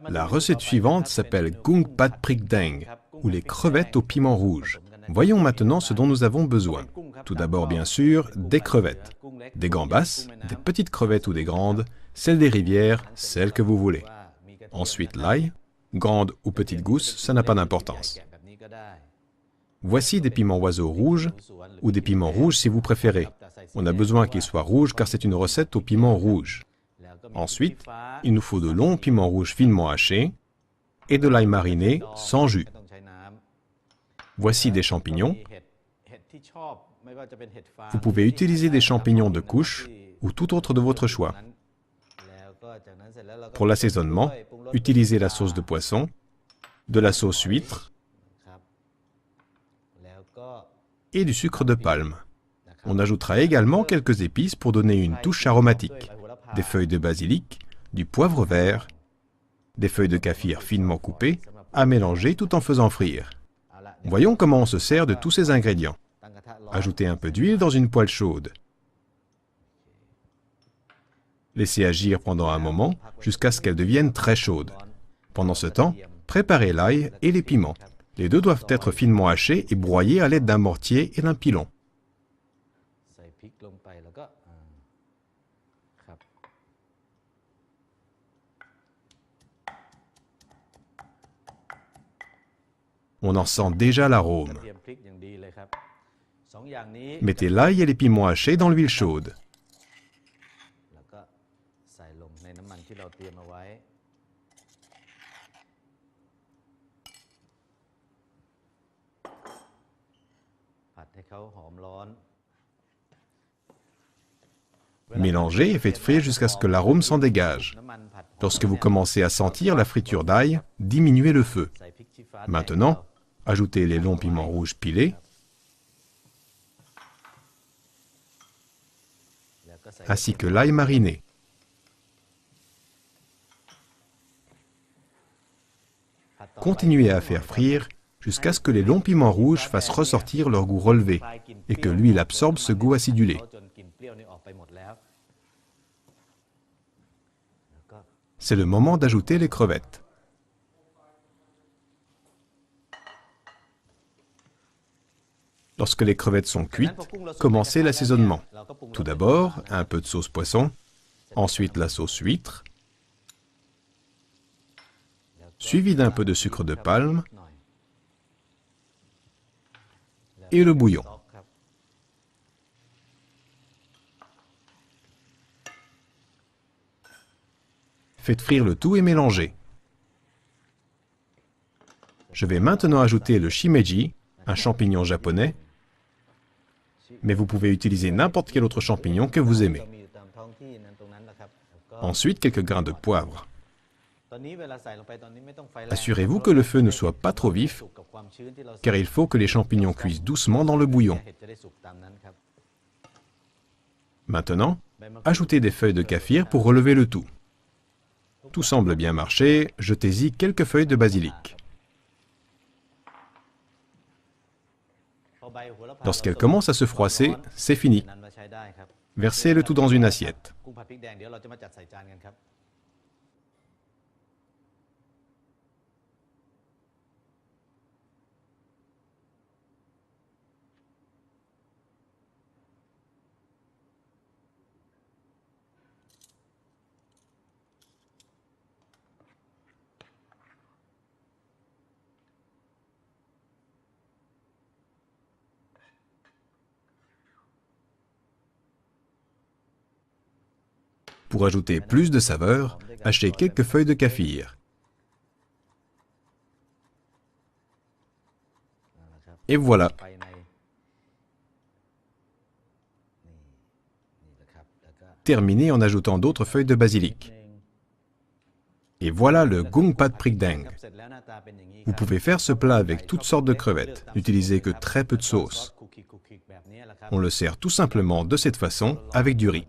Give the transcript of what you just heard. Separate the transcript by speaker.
Speaker 1: La recette suivante s'appelle Gung Pat Prik Dang, ou les crevettes au piment rouge. Voyons maintenant ce dont nous avons besoin. Tout d'abord, bien sûr, des crevettes. Des gambas, des petites crevettes ou des grandes, celles des rivières, celles que vous voulez. Ensuite, l'ail, grande ou petite gousse, ça n'a pas d'importance. Voici des piments oiseaux rouges, ou des piments rouges si vous préférez. On a besoin qu'ils soient rouges car c'est une recette au piment rouge. Ensuite, il nous faut de longs piments rouges finement hachés et de l'ail mariné sans jus. Voici des champignons. Vous pouvez utiliser des champignons de couche ou tout autre de votre choix. Pour l'assaisonnement, utilisez la sauce de poisson, de la sauce huître et du sucre de palme. On ajoutera également quelques épices pour donner une touche aromatique. Des feuilles de basilic, du poivre vert, des feuilles de kaffir finement coupées, à mélanger tout en faisant frire. Voyons comment on se sert de tous ces ingrédients. Ajoutez un peu d'huile dans une poêle chaude. Laissez agir pendant un moment jusqu'à ce qu'elle devienne très chaude. Pendant ce temps, préparez l'ail et les piments. Les deux doivent être finement hachés et broyés à l'aide d'un mortier et d'un pilon. On en sent déjà l'arôme. Mettez l'ail et les piments hachés dans l'huile chaude. Mélangez et faites frire jusqu'à ce que l'arôme s'en dégage. Lorsque vous commencez à sentir la friture d'ail, diminuez le feu. Maintenant, ajoutez les longs piments rouges pilés, ainsi que l'ail mariné. Continuez à faire frire jusqu'à ce que les longs piments rouges fassent ressortir leur goût relevé et que l'huile absorbe ce goût acidulé. C'est le moment d'ajouter les crevettes. Lorsque les crevettes sont cuites, commencez l'assaisonnement. Tout d'abord, un peu de sauce poisson, ensuite la sauce huître, suivi d'un peu de sucre de palme et le bouillon. Faites frire le tout et mélangez. Je vais maintenant ajouter le shimeji, un champignon japonais, mais vous pouvez utiliser n'importe quel autre champignon que vous aimez. Ensuite, quelques grains de poivre. Assurez-vous que le feu ne soit pas trop vif, car il faut que les champignons cuisent doucement dans le bouillon. Maintenant, ajoutez des feuilles de kaffir pour relever le tout. Tout semble bien marcher, jetez-y quelques feuilles de basilic. Lorsqu'elle commence à se froisser, c'est fini. Versez le tout dans une assiette. Pour ajouter plus de saveur, hachez quelques feuilles de kaffir. Et voilà. Terminez en ajoutant d'autres feuilles de basilic. Et voilà le Gung Pat Prik Dang. Vous pouvez faire ce plat avec toutes sortes de crevettes. N'utilisez que très peu de sauce. On le sert tout simplement de cette façon avec du riz.